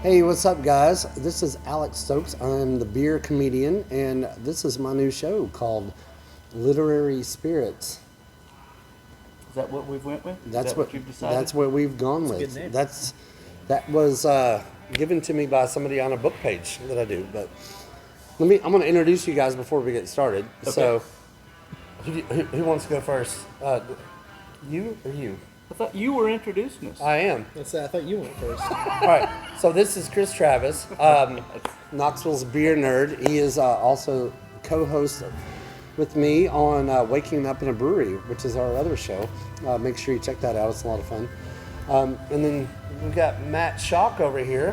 Hey, what's up, guys? This is Alex Stokes. I'm the beer comedian, and this is my new show called Literary Spirits. Is that what we went with? That's what you've decided? That's what we've gone with. Good name. That was given to me by somebody on a book page that I do. But I'm going to introduce you guys before we get started. Okay. So, who wants to go first? You or you? I thought you were introducing us. I am. I thought you went first. All right, so this is Chris Travis, Knoxville's beer nerd. He is also co-host with me on Waking Up in a Brewery, which is our other show. Make sure you check that out. It's a lot of fun. And then we've got Matt Schock over here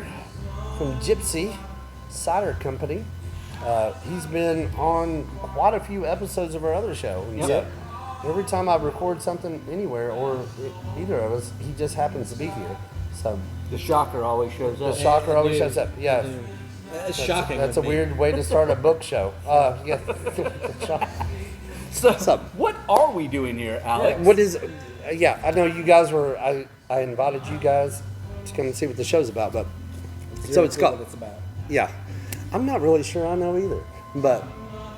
from Gypsy Cider Company. He's been on quite a few episodes of our other show. And so every time I record something anywhere, or either of us, he just happens to be here. So The shocker always shows up. the shocker always shows up. Yeah. It's shocking. That's a weird way to start a book show. Yeah. So, what are we doing here, Alex? What is? Yeah, I know you guys were. I invited you guys to come and see what the show's about, but so it's called. What it's about. Yeah, I'm not really sure I know either, but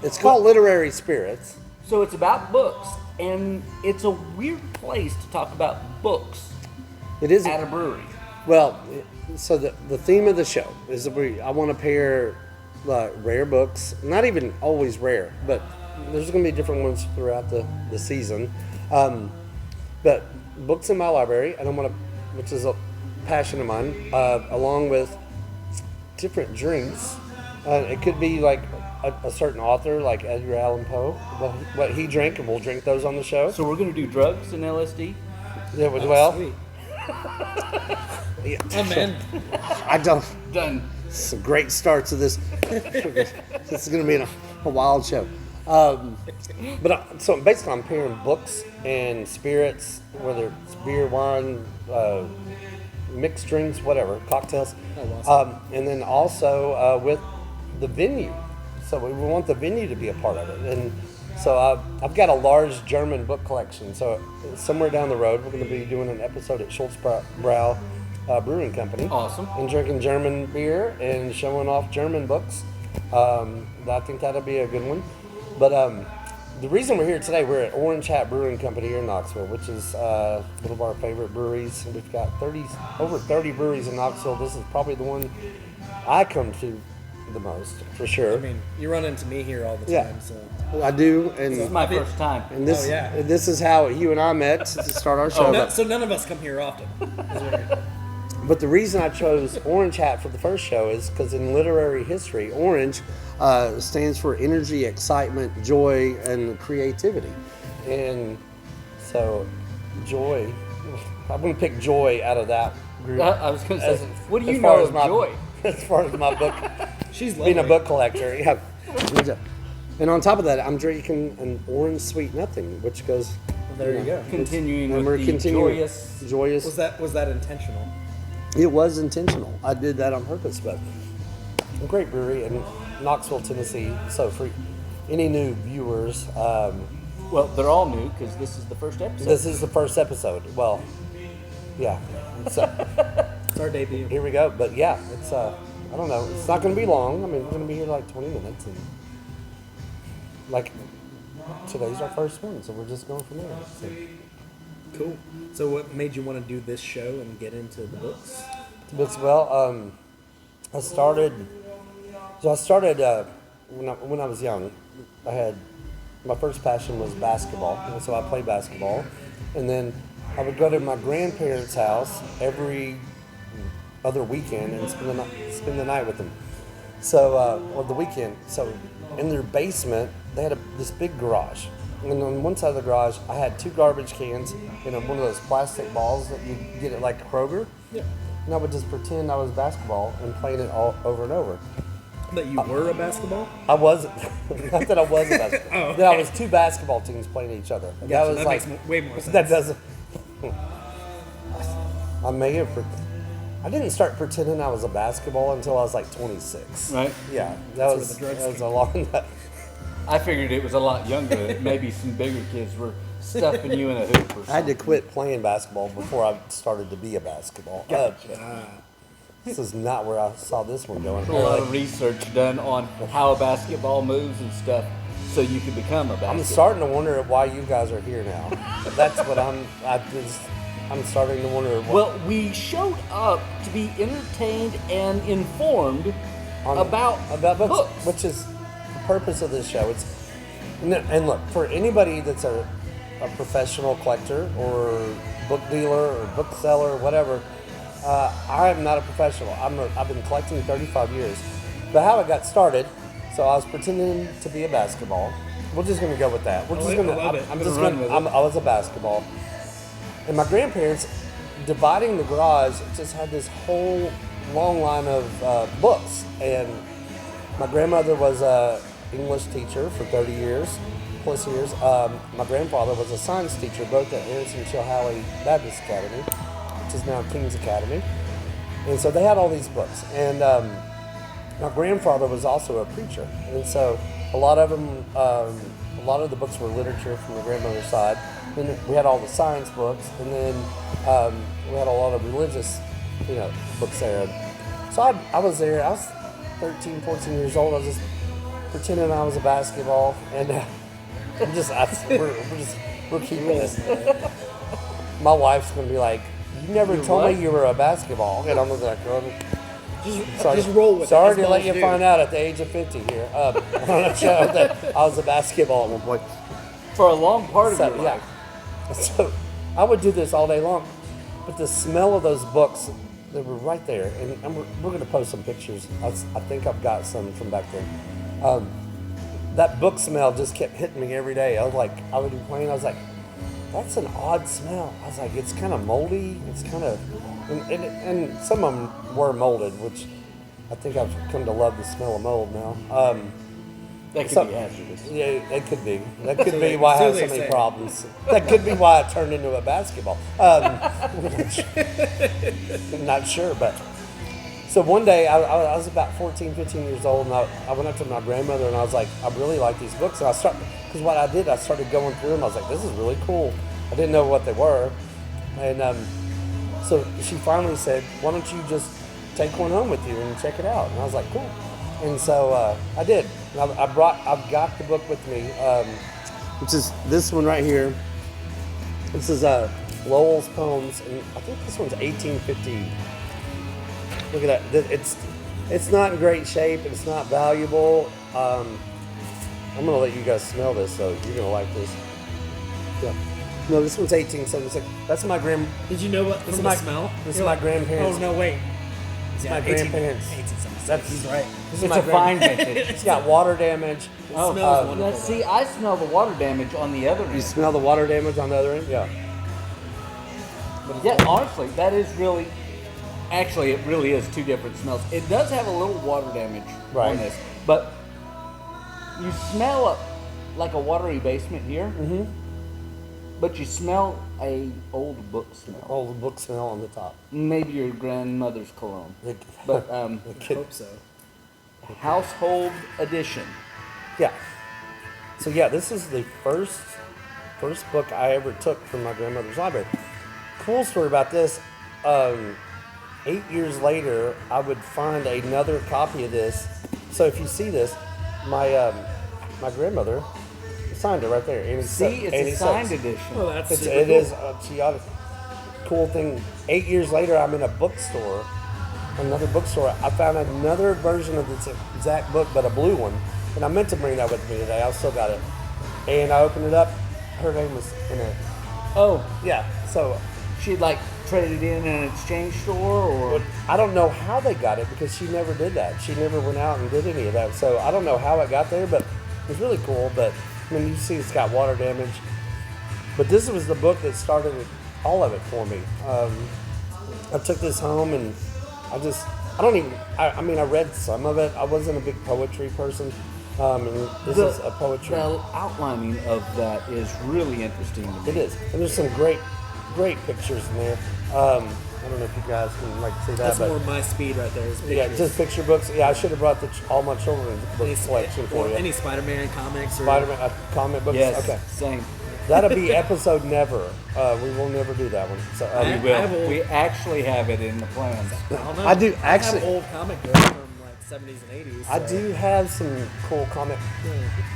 it's called Literary Spirits. So it's about books, and it's a weird place to talk about books It is at a brewery. well. So the theme of the show is that I want to pair rare books, not even always rare, but there's going to be different ones throughout the season. But books in my library, and which is a passion of mine, along with different drinks. It could be like a certain author, like Edgar Allan Poe, what he drank, and we'll drink those on the show. So we're going to do drugs and LSD? Yeah, well. Sweet. Yeah. I'm in. I don't. Done. Some great starts of this. This is going to be a wild show. So basically, I'm pairing books and spirits, whether it's beer, wine, mixed drinks, whatever, cocktails, and then also with the venue. So we want the venue to be a part of it, and so I've got a large German book collection. So somewhere down the road, we're going to be doing an episode at Schultz Brau Brewing Company. Awesome. And drinking German beer and showing off German books. I think that'll be a good one. But the reason we're here today, we're at Orange Hat Brewing Company here in Knoxville, which is one of our favorite breweries. We've got over 30 breweries in Knoxville. This is probably the one I come to the most, for sure. I mean, you run into me here all the time, Yeah. so. I do, and This is my first time. this is how you and I met to start our show. So none of us come here often. But the reason I chose Orange Hat for the first show is because in literary history, orange stands for energy, excitement, joy, and creativity. And so, joy, I'm going to pick joy out of that group. I was going to say, what do you as far know as of my- joy? As far as my book, She's lovely. being a book collector. Yeah. And on top of that, I'm drinking an orange sweet nothing, which goes. There you go. Continuing And with we're the continuing. joyous. Was that intentional? It was intentional. I did that on purpose, but a great brewery in Knoxville, Tennessee. So for any new viewers, Well, they're all new because this is the first episode. this is the first episode. Well, yeah. So It's our debut. here we go. But yeah, it's I don't know. It's not going to be long. I mean, we're going to be here like 20 minutes, and like today's our first one, so we're just going from there. So. Cool. So what made you want to do this show and get into the books? But well, I started when I was young. My first passion was basketball, and so I played basketball, and then I would go to my grandparents' house every other weekend and spend the night with them. So or the weekend. So in their basement, they had this big garage. And on one side of the garage, I had 2 garbage cans and one of those plastic balls that you get at like Kroger. Yeah. And I would just pretend I was basketball and playing it all over and over. That you were a basketball? I wasn't. Not that I wasn't basketball. Oh, okay. That I was 2 basketball teams playing each other. Gotcha. Was That like makes way more sense. That doesn't. I may have. I didn't start pretending I was a basketball until I was like 26. Right. Yeah, That's where the drugs was a long. I figured it was a lot younger. That maybe some bigger kids were stuffing you in a hoop or something. I had to quit playing basketball before I started to be a basketball. Gotcha. this is not where I saw this one going. A lot of research done on how a basketball moves and stuff, so you can become a basketball. I'm starting to wonder why you guys are here now. That's what I'm starting to wonder. Well, we showed up to be entertained and informed about books, which is the purpose of this show. And look, for anybody that's a professional collector or book dealer or bookseller or whatever, I am not a professional. I've been collecting 35 years. But how it got started, so I was pretending to be a basketball. We're just going to go with that. I was a basketball. And my grandparents, dividing the garage, just had this whole long line of books. And my grandmother was a English teacher for 30 years, plus years. My grandfather was a science teacher, both at Harrison Chilhowie Baptist Academy, which is now King's Academy. And so they had all these books. And my grandfather was also a preacher. And so a lot of the books were literature from the grandmother's side. Then we had all the science books, and then we had a lot of religious, books there. So I was there. I was 13, 14 years old. I was just pretending I was a basketball, and we're keeping this. My wife's gonna be like, "You never told me you were a basketball," and I'm like, just roll with it. Sorry to let you find out at the age of 50 here on a show that I was a basketball at one point. For a long part of your life. Yeah. So I would do this all day long, but the smell of those books, they were right there, and we're going to post some pictures. I think I've got some from back then. That book smell just kept hitting me every day. I would be playing. I was like, that's an odd smell. I was like, it's kind of moldy. It's kind of, and some of them were molded, which I think I've come to love the smell of mold now. That could be hazardous. Yeah, it could be. That could be why I have so many problems. That could be why I turned into a basketball. I'm not sure, but so one day I was about 14, 15 years old, and I went up to my grandmother and I was like, I really like these books. And because what I did, I started going through them. I was like, this is really cool. I didn't know what they were, and so she finally said, why don't you just take one home with you and check it out? And I was like, cool. And so I did. And I've got the book with me, which is this one right here. This is Lowell's Poems, and I think this one's 1850. Look at that. It's not in great shape. It's not valuable. I'm gonna let you guys smell this, so you're gonna like this. Yeah. No, this one's 1876. That's my Did you know what from the smell? This is my grandparents. Oh no, wait. My grandparents. 1876. He's right. It's a fine vintage. It's got water damage. It smells wonderful. See, I smell the water damage on the other end. You smell the water damage on the other end? Yeah. Yeah, honestly, that is really... Actually, it really is two different smells. It does have a little water damage on this, but you smell like a watery basement here, but you smell a old book smell. Old book smell on the top. Maybe your grandmother's cologne. But I hope so. Household edition. Yeah. So yeah, this is the first book I ever took from my grandmother's library. Cool story about this. 8 years later, I would find another copy of this. So if you see this, my grandmother signed it right there. It's a signed edition. Oh, that's super it cool. is. Cool thing. 8 years later, I'm in a bookstore, another bookstore. I found another version of this exact book, but a blue one. And I meant to bring that with me today. I still got it. And I opened it up. Her name was in it. Oh, Yeah. So she'd traded in an exchange store, or I don't know how they got it because she never did that. She never went out and did any of that. So I don't know how it got there, but it was really cool. But I mean, you see it's got water damage. But this was the book that started all of it for me. I took this home and I read some of it. I wasn't a big poetry person. And this is a poetry. The outlining of that is really interesting to me. It is. And there's some great pictures in there. I don't know if you guys can see that. That's but more my speed right there. Is yeah, just picture books. Yeah, I should have brought all my children's book collection for you. Any Spider-Man comics or Spider-Man comic books. Yes, Okay. same. That'll be episode never. We will never do that one. So We actually have it in the plans. I do actually. I have old comic books from like 70s and 80s. I do have some cool comic.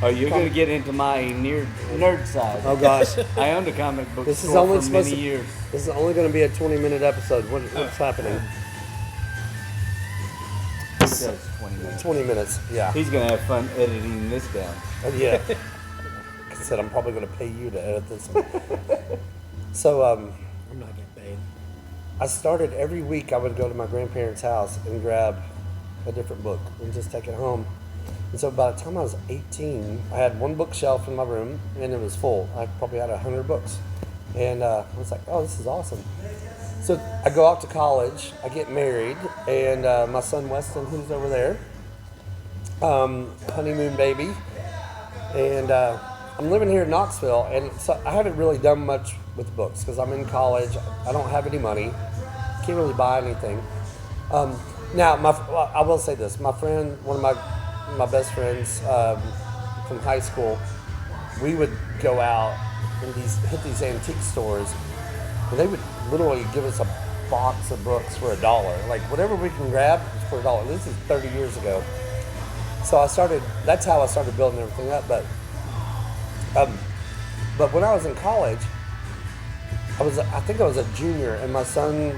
Oh, you're going to get into my nerd side. Oh gosh, I owned a comic book this is store only for supposed many to. years. This is only going to be a 20-minute episode. What's happening? It says 20 minutes. 20 minutes. Yeah. He's going to have fun editing this down. Yeah. Like I said, I'm probably going to pay you to edit this one. So I'm not getting paid. I started every week. I would go to my grandparents' house and grab a different book and just take it home. And so by the time I was 18, I had one bookshelf in my room and it was full. I probably had 100 books. And I was like, oh, this is awesome. So I go off to college, I get married, and my son Weston, who's over there, honeymoon baby, and I'm living here in Knoxville, and so I haven't really done much with books because I'm in college. I don't have any money, can't really buy anything. Now, I will say this: my friend, one of my best friends from high school, we would go out and hit these antique stores, and they would literally give us a box of books for $1. Like whatever we can grab is for $1. This is 30 years ago. So that's how I started building everything up. But when I was in college, I think I was a junior, and my son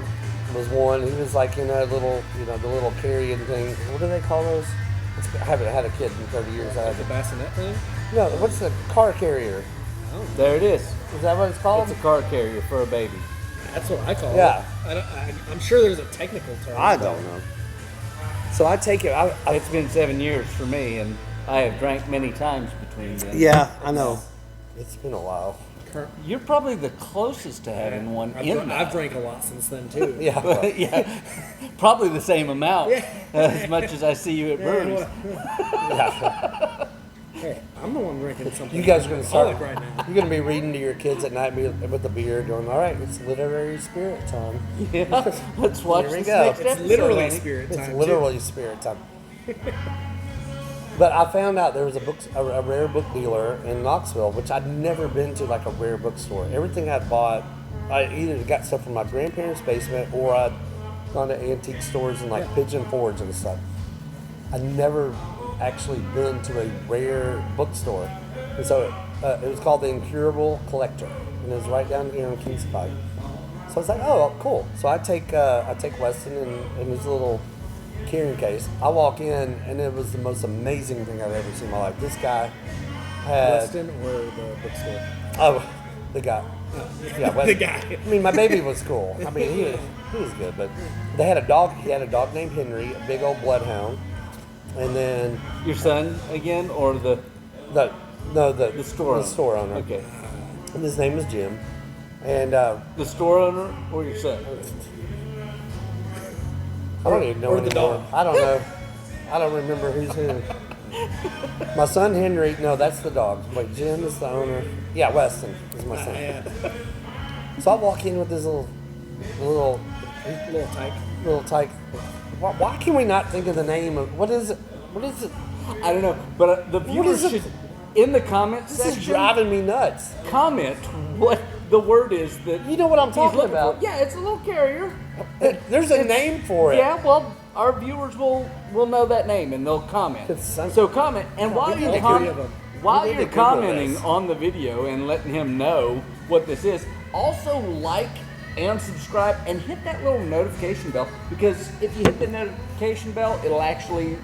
was one. He was like in a little, the little carrying thing. What do they call those? I haven't had a kid in 30 years. The bassinet thing? No, what's the car carrier? Oh. There it is. Is that what it's called? It's a car carrier for a baby. That's what I call Yeah. it. I'm sure there's a technical term. I don't know. So I take it. It's been 7 years for me, and I have drank many times between them. Yeah, I know. It's been a while. You're probably the closest to having one I've drank a lot since then, too. Yeah. Well, yeah, probably the same amount Yeah. as much as I see you at breweries. yeah. Hey, I'm the one drinking something. You guys are going to start. alcoholic right now. You're going to be reading to your kids at night with the beer, going, all right, it's literary spirit time. Yeah, let's watch Here we this go. next It's episode. literally honey. spirit time. It's literally spirit time. But I found out there was a rare book dealer in Knoxville, which I'd never been to, like a rare bookstore. Everything I'd bought, I either got stuff from my grandparents' basement or I'd gone to antique stores and like Pigeon Forge and stuff. I'd never actually been to a rare bookstore. And so it was called the Incurable Collector, and it was right down here in Kings Pike. So I was like, oh, cool. So I take Weston in his little carrying case. I walk in, and it was the most amazing thing I've ever seen in my life. This guy had... Weston or the bookstore? Oh, the guy. Yeah, Weston. The guy. I mean, my baby was cool. I mean, he was good, but they had a dog. He had a dog named Henry, a big old bloodhound. And then... Your son again, or the store owner. Okay. And his name is Jim. And The store owner or your son? I don't even know or the anymore. dog. I don't know. I don't remember who's who. My son Henry, no, that's the dog. Wait, Jim is the owner. Yeah, Weston is my son. Yeah. So I walk in with this little tyke. Why can we not think of the name of what is it? What is it? I don't know, but the viewers is it? should, in the comments This section, is driving me nuts. comment what the word is that You know what I'm he's talking looking about? for. Yeah, it's a little carrier. There's a name for it. Yeah, well, our viewers will know that name and they'll comment. So comment, and while We you're need to Google them. while We need you're to Google commenting this. on the video and letting him know what this is, also like and subscribe and hit that little notification bell, because if you hit the notification bell, it'll actually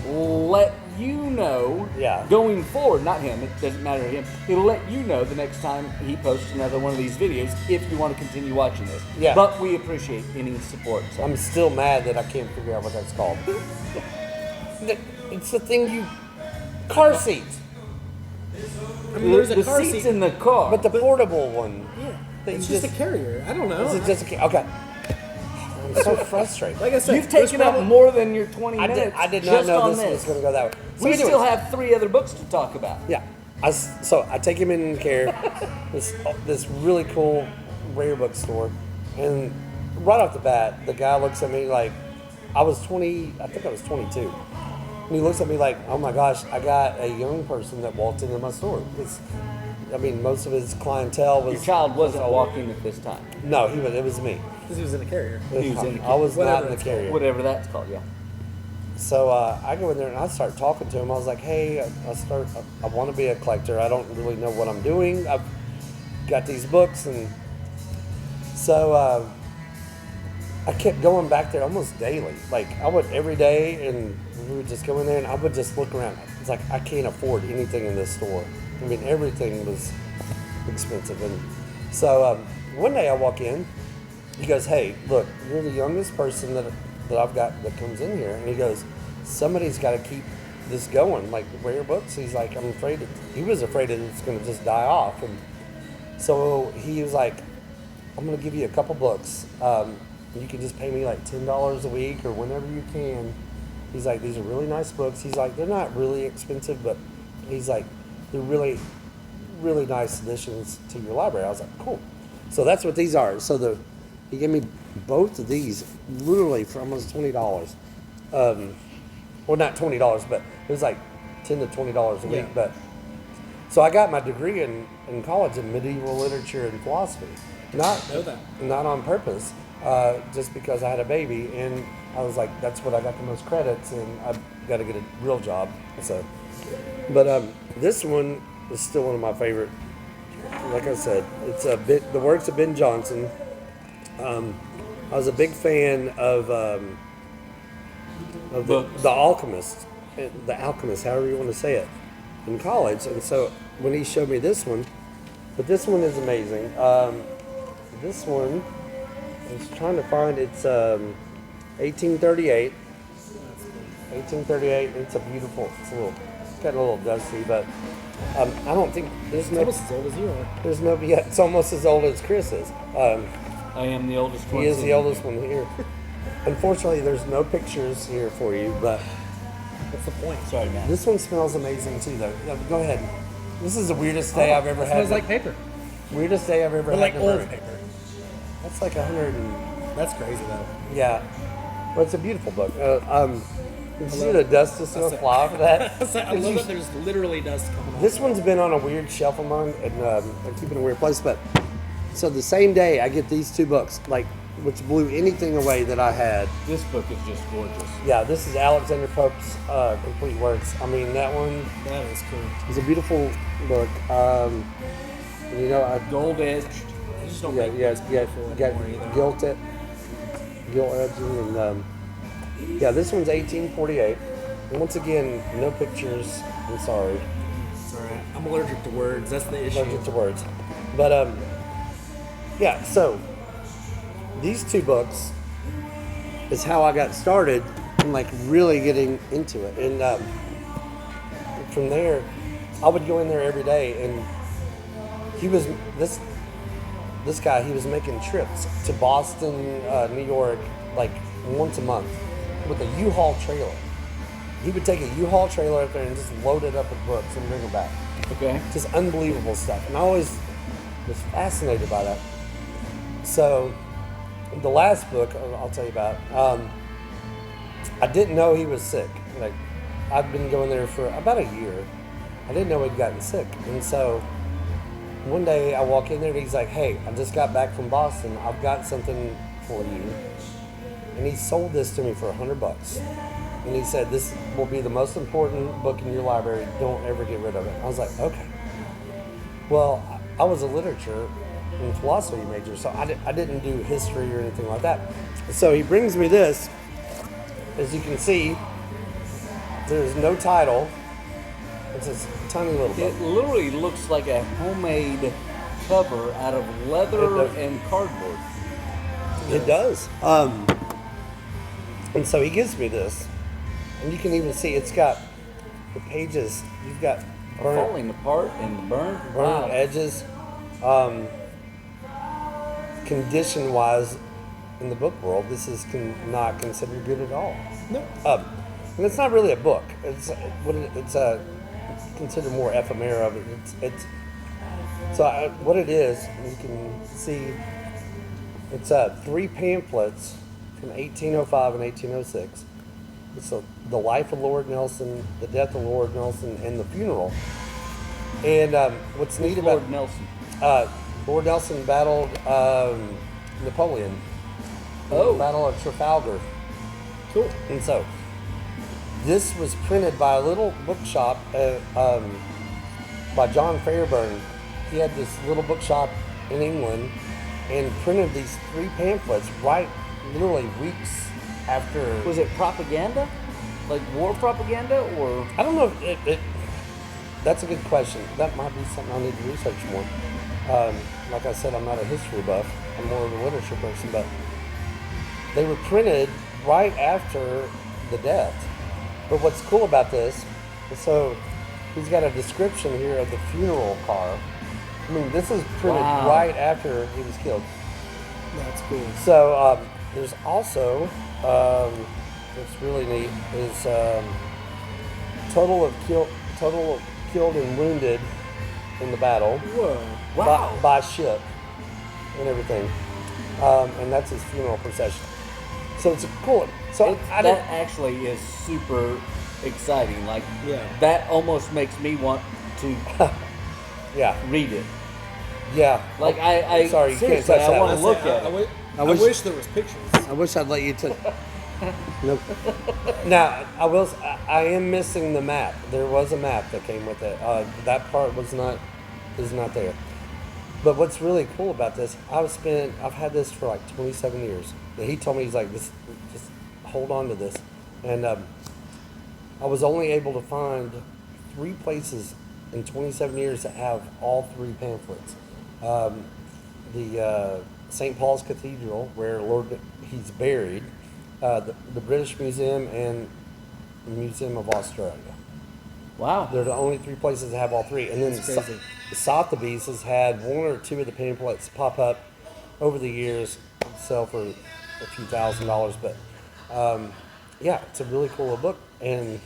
let you know going forward, not him, it doesn't matter to him, it'll let you know the next time he posts another one of these videos if you want to continue watching this. Yeah. But we appreciate any support. So. I'm still mad that I can't figure out what that's called. It's the thing car seat, I mean, there's a the car seats seat. in the car. but the portable one. Yeah. that It's you just a carrier. I don't know. Is it just a okay? I'm so frustrated. Like I said, You've taken up more than your 20 minutes. I did not just know on this was going to go that way. So We anyways, still have 3 other books to talk about. Yeah. So I take him in care, this really cool rare book store, and right off the bat, the guy looks at me like I think I was 22. And he looks at me like, oh my gosh, I got a young person that walked into my store. I mean, most of his clientele was. Your child wasn't walking at this time. No, it was me. Because he was in a carrier. He was in a I was whatever not in the it's called. carrier. Whatever that's called, yeah. So I go in there and I start talking to him. I was like, hey, I want to be a collector. I don't really know what I'm doing. I've got these books. And so I kept going back there almost daily. Like I would every day, and we would just go in there and I would just look around. It's like, I can't afford anything in this store. I mean, everything was expensive. And so one day I walk in, he goes, hey, look, you're the youngest person that I've got that comes in here. And he goes, somebody's got to keep this going, like rare books. He's like, I'm afraid he was afraid that it's going to just die off. And so he was like, I'm going to give you a couple books. You can just pay me like $10 a week or whenever you can. He's like, these are really nice books. He's like, they're not really expensive, but he's like, they're really, really nice additions to your library. I was like, cool. So that's what these are. So he gave me both of these literally for almost $20. Well, not $20, but it was like $10 to $20 a week. Yeah. But so I got my degree in college in medieval literature and philosophy. Not on purpose, just because I had a baby, and I was like, that's what I got the most credits, and I've got to get a real job. So, but this one is still one of my favorite. Like I said, it's the works of Ben Jonson. I was a big fan of the Alchemist, however you want to say it, in college. And so when he showed me this one, but this one is amazing. This one, I was trying to find, it's 1838. 1838. It's a beautiful. It's getting a little dusty, but I don't think there's no. It's almost as old as you are. There's no. Yeah, it's almost as old as Chris is. I am the oldest one. He is the oldest one here. Unfortunately, there's no pictures here for you, but What's the point? Sorry, man. this one smells amazing too, though. Yeah, go ahead. This is the weirdest day I've ever It had. smells like paper. Weirdest day I've ever But had. like in a old brewery. paper. That's like 100 and That's crazy though. yeah. Well, it's a beautiful book. You see the dust is so That's fly off of that. I love that there's literally dust coming off. This one's been on a weird shelf of mine, and I keep it in a weird place. But so the same day I get these two books, like which blew anything away that I had. This book is just gorgeous. Yeah, this is Alexander Pope's complete works. I mean, that one That is cool. is a beautiful book. You know, I Gold edged. I just don't yeah, make yeah, books yeah, beautiful got anymore either. gilt edging, and yeah, this one's 1848. And once again, no pictures. I'm sorry, It's alright. I'm allergic to words. That's the issue. allergic to words. But yeah. So these two books is how I got started and like really getting into it. And from there, I would go in there every day, and he was this guy. He was making trips to Boston, New York, like once a month with a U-Haul trailer. He would take a U-Haul trailer up there and just load it up with books and bring them back. Okay. Just unbelievable stuff. And I always was fascinated by that. So the last book I'll tell you about, I didn't know he was sick. Like, I've been going there for about a year. I didn't know he'd gotten sick. And so one day I walk in there and he's like, hey, I just got back from Boston. I've got something for you. And he sold this to me for $100. And he said, this will be the most important book in your library. Don't ever get rid of it. I was like, okay. Well, I was a literature and philosophy major, so I didn't do history or anything like that. So he brings me this. As you can see, there's no title. It's a tiny little book. It literally looks like a homemade cover out of leather and cardboard. It does. And so he gives me this. And you can even see it's got the pages. You've got Falling apart and burnt. burnt edges. Condition-wise, in the book world, this is not considered good at all. No. And it's not really a book. It's considered more ephemera of it. What it is, you can see, it's 3 pamphlets from 1805 and 1806. So the life of Lord Nelson, the death of Lord Nelson, and the funeral. And what's neat about Lord Nelson. Lord Nelson battled Napoleon. Oh. Battle of Trafalgar. Cool. And so, this was printed by a little bookshop by John Fairbairn. He had this little bookshop in England and printed these 3 pamphlets right literally weeks after. Was it propaganda? Like war propaganda, or? I don't know if it that's a good question. That might be something I need to research more. Like I said, I'm not a history buff. I'm more of a literature person, but they were printed right after the death. But what's cool about this, so he's got a description here of the funeral car. I mean, this is printed right after he was killed. That's cool. So there's also, what's really neat is total of killed and wounded in the battle. Whoa. Wow. By ship and everything. And that's his funeral procession. So it's cool. So That actually is super exciting. Like, Yeah. that almost makes me want to yeah, read it. yeah. Like, I sorry, you can't seriously, touch I that. want to look at it. I wish- wish there was pictures. I wish I'd let you to. Nope. Now I am missing the map. There was a map that came with it. That part is not there. But what's really cool about this, I've had this for like 27 years. And he told me, he's like, just hold on to this. And I was only able to find 3 places in 27 years that have all 3 pamphlets. The St. Paul's Cathedral, where he's buried, the British Museum, and the Museum of Australia. Wow. They're the only 3 places that have all 3. And then That's crazy. Sotheby's has had 1 or 2 of the pamphlets pop up over the years, sell for a few $1,000s. But yeah, it's a really cool book, and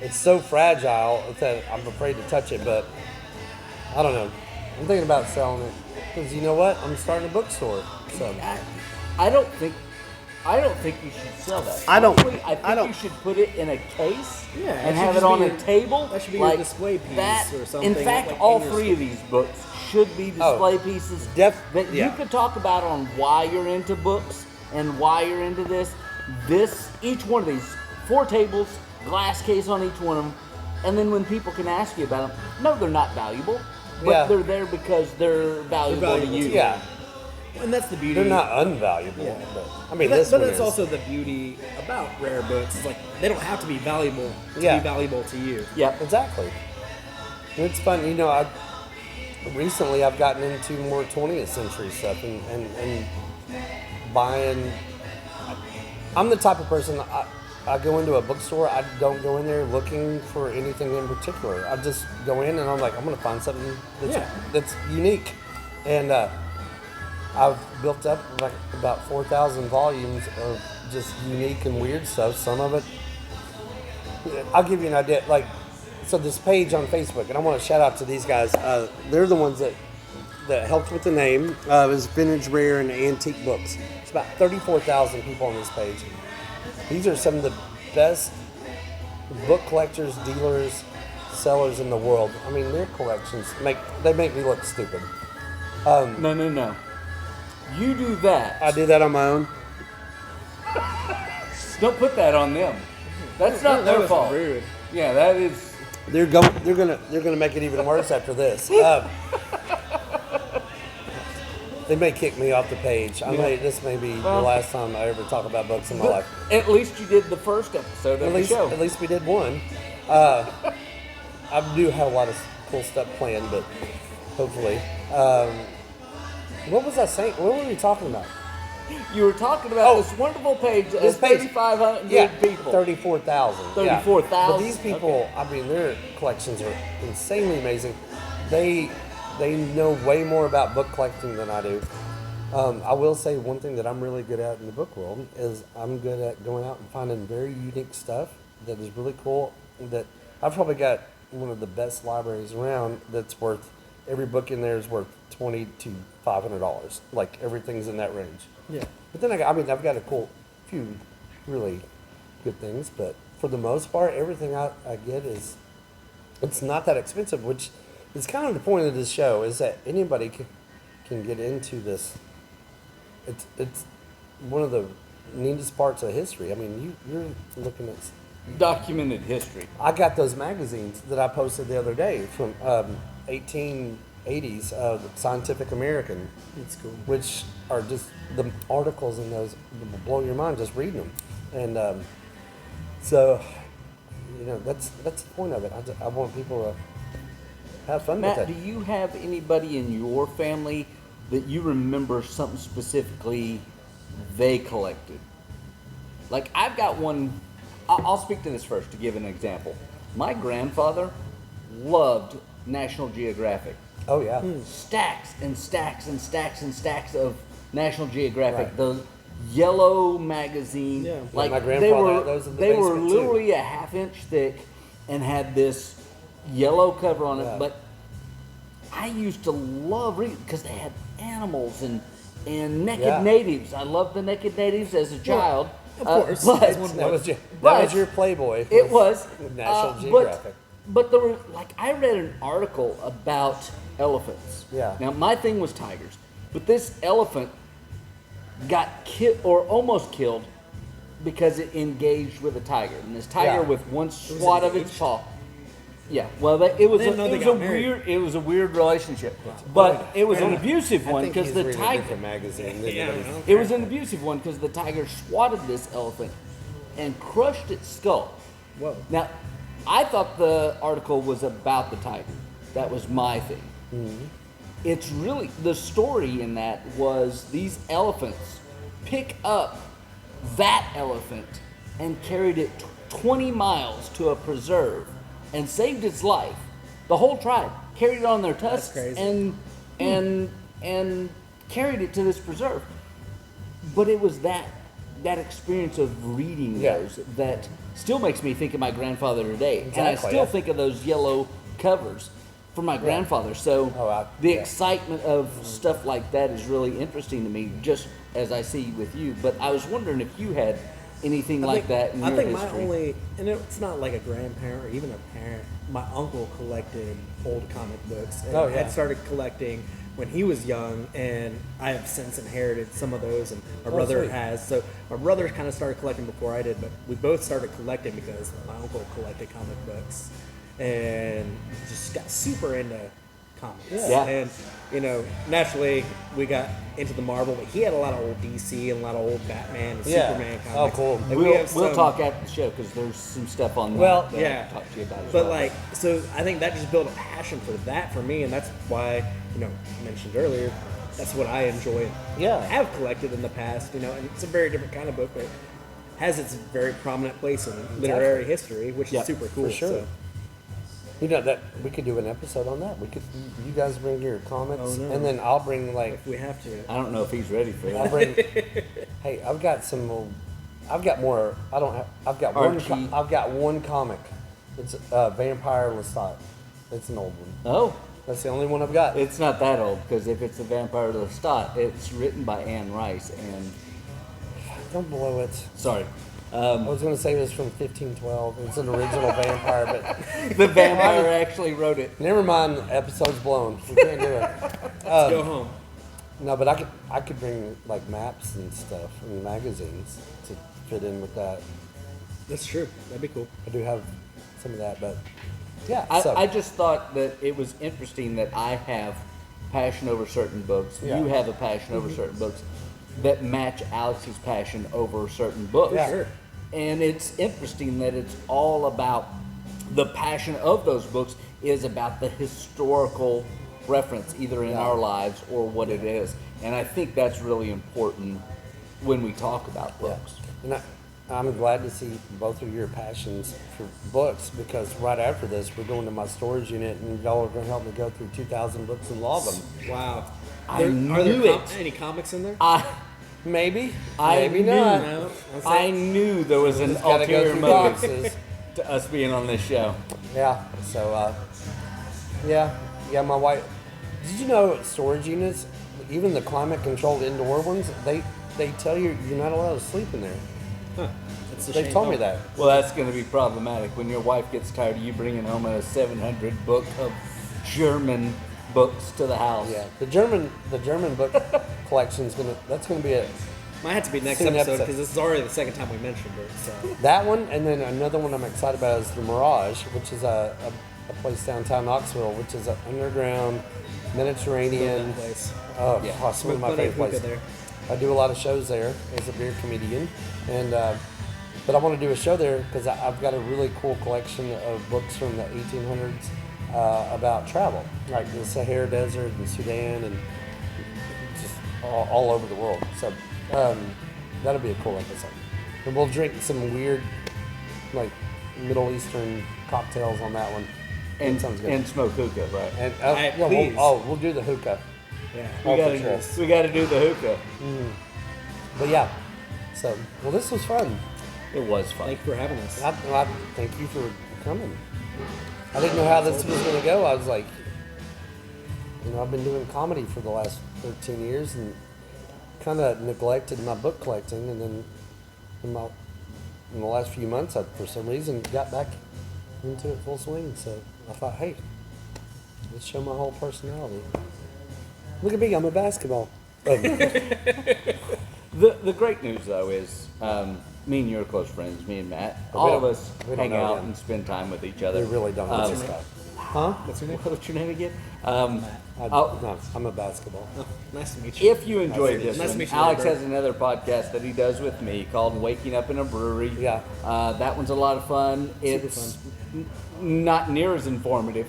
it's so fragile that I'm afraid to touch it. But I don't know. I'm thinking about selling it because you know what? I'm starting a bookstore. So I don't think you should sell that. I don't- Honestly, I think you should put it in a case Yeah, it and should have it just on be a table. that should be a display piece or something, In fact, like all in your 3 of these books should be display pieces that yeah. you could talk about on why you're into books and why you're into this. Each one of these 4 tables, glass case on each one of them, and then when people can ask you about them, no, they're not valuable, but Yeah. they're there because they're valuable to valuable you. to yeah, And that's the beauty. they're not unvaluable. Yeah. But, I mean, But this that's one is. also the beauty about rare books. It's like they don't have to be valuable to Yeah. be valuable to you. Yep. Exactly. And it's fun, you know. Recently I've gotten into more 20th century stuff and buying. I'm the type of person. I go into a bookstore. I don't go in there looking for anything in particular. I just go in and I'm like, I'm gonna find something that's unique, and I've built up like about 4,000 volumes of just unique and weird stuff. Some of it, I'll give you an idea. Like, so this page on Facebook, and I want to shout out to these guys. They're the ones that helped with the name. It was Vintage, Rare, and Antique Books. It's about 34,000 people on this page. These are some of the best book collectors, dealers, sellers in the world. I mean, their collections make me look stupid. No. You do that. I do that on my own. Don't put that on them. That's not That their was fault. rude. Yeah, that is. They're gonna make it even worse after this. They may kick me off the page. This may be the last time I ever talk about books in my life. At least you did the first episode of the show. At least we did one. I do have a lot of cool stuff planned, but hopefully. What was I saying? What were we talking about? You were talking about this wonderful page of This page. 3,500 people. 34,000. 34,000. But these people, I mean, their collections are insanely amazing. They know way more about book collecting than I do. I will say one thing that I'm really good at in the book world is I'm good at going out and finding very unique stuff that is really cool. That I've probably got one of the best libraries around. That's worth every book in there is worth $20 to $500. Like everything's in that range. Yeah. But then I've got a few really good things, but for the most part, everything I get is it's not that expensive, which is kind of the point of this show, is that anybody can get into this. It's one of the neatest parts of history. I mean, you're looking at Documented history. I got those magazines that I posted the other day from 1880s, Scientific American. It's cool. Which are just the articles in those will blow your mind just reading them, and so that's the point of it. I want people to have fun Matt, with do it. you have anybody in your family that you remember something specifically they collected? Like, I've got one. I'll speak to this first to give an example. My grandfather loved National Geographic. Oh yeah, Stacks and stacks and stacks and stacks of National Geographic. Right. The yellow magazine. Yeah. Like, my they grandfather were had those in the they were basement, too. literally a half-inch thick and had this yellow cover on it. Yeah. But I used to love reading because they had animals and naked Yeah. natives. I loved the naked natives as a child. Of course. But That's one that was But your Playboy. it was National but Geographic. there were, like, I read an article about elephants. Yeah. Now, my thing was tigers, but this elephant got killed or almost killed because it engaged with a tiger, and this tiger Yeah. with one swat of its paw. Yeah, well, it was didn't know they got married. it was a weird relationship, but it was an abusive I one think because he's the reading a tiger. different magazine. than Yeah, anybody's- It was an abusive one because the tiger swatted this elephant and crushed its skull. Whoa. Now, I thought the article was about the tiger. That was my thing. It's really, the story in that was these elephants pick up that elephant and carried it 20 miles to a preserve and saved its life. The whole tribe carried it on their tusks crazy. and carried it to this preserve. But it was that experience of reading Yeah. those that still makes me think of my grandfather today. And I Exactly, still yeah. think of those yellow covers for my grandfather. So the yeah. excitement of stuff like that is really interesting to me, just as I see with you. But I was wondering if you had anything like that in I your think history. my only, and it's not like a grandparent or even a parent. My uncle collected old comic books and Oh, yeah. had started collecting when he was young, and I have since inherited some of those, and my brother sweet. has. So my brother kind of started collecting before I did, but we both started collecting because my uncle collected comic books and just got super into comics. Yeah. And naturally we got into the Marvel, but he had a lot of old DC and a lot of old Batman and Yeah. Superman Oh, comics. cool. And We'll have we'll some- talk after the show because there's some stuff on Well, that yeah. I'll talk to you about as But well. like, so I think that just built a passion for that for me, and that's why, I mentioned earlier, that's what I enjoy. Yeah. Have collected in the past, and it's a very different kind of book, but it has its very prominent place in literary history, which Yeah, is super cool. for sure. So. That we could do an episode on that. You guys bring your comics, Oh, no. and then I'll bring like If we have to. I don't know if he's ready for I'll that. bring. Hey, I've got some. I've got more. I don't have. I've got one. Archie. I've got one comic. It's Vampire Lestat. It's an old one. Oh, That's the only one I've got. it's not that old because if it's the Vampire Lestat, it's written by Anne Rice and Don't blow it. sorry, I was going to say it was from 1512. It's an original vampire, but the vampire actually wrote it. never mind. The episode's blown. We can't do it. Let's go home. No, but I could bring like maps and stuff and magazines to fit in with that. That's true. That'd be cool. I do have some of that, but yeah. I just thought that it was interesting that I have passion over certain books. Yeah. You have a passion over certain books that match Alex's passion over certain books. Yeah. Sure. And it's interesting that it's all about the passion of those books is about the historical reference, either in our lives or what it is. And I think that's really important when we talk about books. And I'm glad to see both of your passions for books, because right after this, we're going to my storage unit and y'all are going to help me go through 2,000 books and log them. Wow. I Are knew there it. any comics in there? Maybe. I Maybe knew. not. No. I knew there was an Just gotta go ulterior through motive boxes. to us being on this show. Yeah. So, yeah. My wife. Did you know storage units, even the climate-controlled indoor ones, they tell you you're not allowed to sleep in there. Huh. It's a They shame. told me that. Well, that's going to be problematic when your wife gets tired of you bringing home a 700 book of German books to the house. Yeah, the German book collection's that's gonna be it. Might have to be next Soon episode because this is already the second time we mentioned it. So That one, and then another one I'm excited about is the Mirage, which is a place downtown Knoxville, which is an underground Mediterranean. that place. Oh, Yeah. it's one of my Plenty favorite of hookah places. there. I do a lot of shows there as a beer comedian, and but I want to do a show there because I've got a really cool collection of books from the 1800s about travel, like the Sahara Desert and Sudan and just all over the world. So that'll be a cool episode. And we'll drink some weird, like Middle Eastern cocktails on that one. And, That sounds good. and smoke hookah, right? And Alright, yeah, please. we'll do the hookah. Yeah. We Oh, got for to sure. we got to do the hookah. But yeah, so well, this was fun. It was fun. Thank you for having us. I thank you for coming. I didn't know how this was going to go. I was like, I've been doing comedy for the last 13 years and kind of neglected my book collecting, and then in the last few months, I for some reason got back into it full swing. So I thought, hey, let's show my whole personality. Look at me, I'm a basketball. The great news though is me and you are close friends. Me and Matt, But all we of don't- us we don't hang know out him. and spend time with each other. We really don't know this guy. Huh? What's your name? What's your name again? No, I'm a basketball. Oh, nice to meet you. If you enjoyed this Nice to one, meet you, Alex Robert. has another podcast that he does with me called Waking Up in a Brewery. Yeah. That one's a lot of fun. It's not near as informative.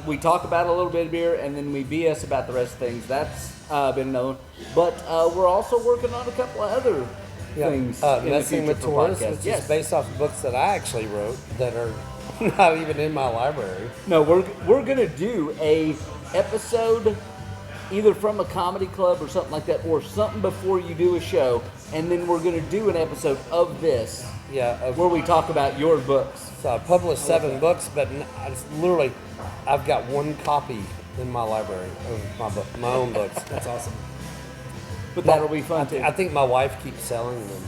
We talk about a little bit of beer and then we BS about the rest of things. That's been known. But we're also working on a couple of other things in the Messing future with for Tourists, podcasts. which Yes. is based off of books that I actually wrote that are not even in my library. No, we're gonna do a episode either from a comedy club or something like that, or something before you do a show, and then we're gonna do an episode of this Yeah, where we talk about your books. so I published 7 books, but I've got 1 copy in my library of my own books. That's awesome. But that'll be fun too. I think my wife keeps selling them,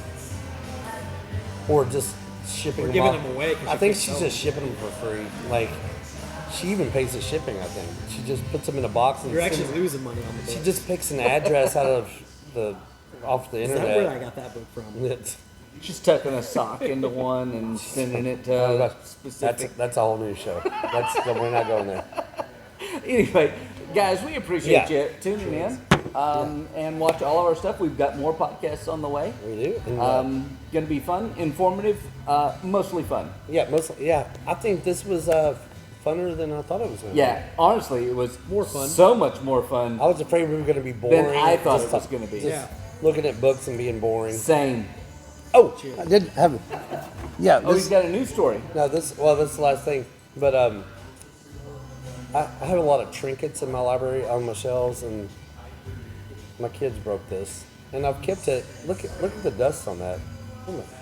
or just shipping Or them giving off. them away 'cause I she think keeps she's selling just shipping them for free. Like, she even pays the shipping. I think she just puts them in a box and You're sends actually them. losing money on the She book. just picks an address out of off the Is internet. that where I got that book from? It's- She's tucking a sock into one and sending it to oh, specific. that's a whole new show. We're not going there. Anyway, guys, we appreciate Yeah. you tuning in and watch all of our stuff. We've got more podcasts on the way. We do. And, Going to be fun, informative, mostly fun. yeah, mostly. Yeah, I think this was funner than I thought it was going to Yeah, honestly, it was More fun. so much more fun. be. I was afraid we were going to be boring. Than I thought just it was gonna be. just Yeah. looking at books and being boring. Same. Oh, I did have. Yeah. Oh, he's got a new story. No, this is the last thing. But I have a lot of trinkets in my library on my shelves, and my kids broke this, and I've kept it. Look at the dust on that.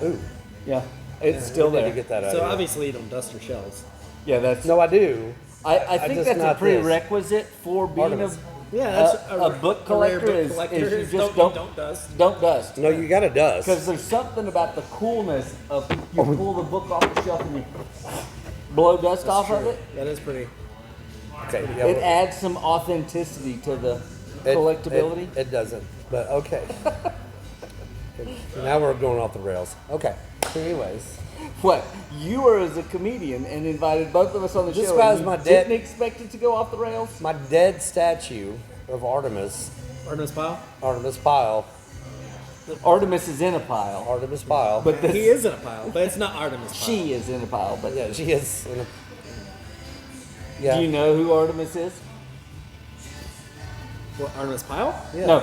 Ooh, Yeah, it's still we need there. to get that out. So of here. obviously you don't dust your shelves. Yeah, that's. No, I do. I think just that's a not this. prerequisite for being Artemis. Yeah, that's a book collector. rare Is book collector. you just don't dust. don't dust. No, you got to dust. Because there's something about the coolness of you pull the book off the shelf and you blow dust off of it. That is pretty. Okay. Yeah, It adds some authenticity to the collectability. It doesn't. But okay. Now we're going off the rails. Okay. Anyways. What? You were as a comedian and invited both of us on the This show. guy's and my you dead- didn't expect it to go off the rails. My dead statue of Artemis Artemis Pyle? Pyle, Artemis is in a pile, Artemis Pyle. but this, He is in a pile, but it's not Artemis Pyle. she is in a pile. But yeah, she is. Yeah. do you know who Artemis is? What, Artemis Pyle? Yeah. No.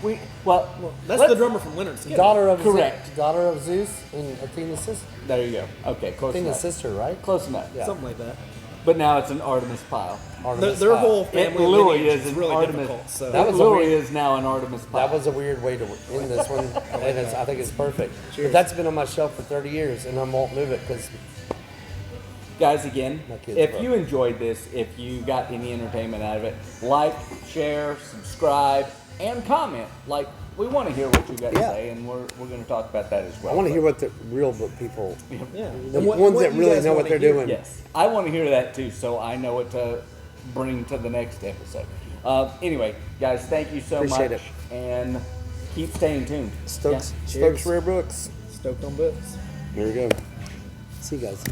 That's let's- the drummer from Leonard Skinner. Daughter of Correct. Daughter of Zeus and Athena's sister. There you go. Okay, close Athena's enough. sister, right? Close enough. Yeah. Something like that. But now it's an Artemis pile. Artemis Their Pyle. whole It family literally lineage is is an really Artemis. difficult. So That It was a literally weird- is now an Artemis pile. That was a weird way to end this one, and I think it's perfect. Cheers. But that's been on my shelf for 30 years, and I won't move it because Guys, again, My kids if broke. you enjoyed this, if you got any entertainment out of it, like, share, subscribe, and comment. Like, we want to hear what you guys Yeah. say, and we're going to talk about that as well. I want to hear what the real book people, Yeah. the And ones that you really guys know what wanna they're hear. doing. Yes, I want to hear that too, so I know what to bring to the next episode. Anyway, guys, thank you so Appreciate much, it. and keep staying tuned. Stokes, Cheers. Stokes Rare Books. Stoked on books. There we go. See you guys.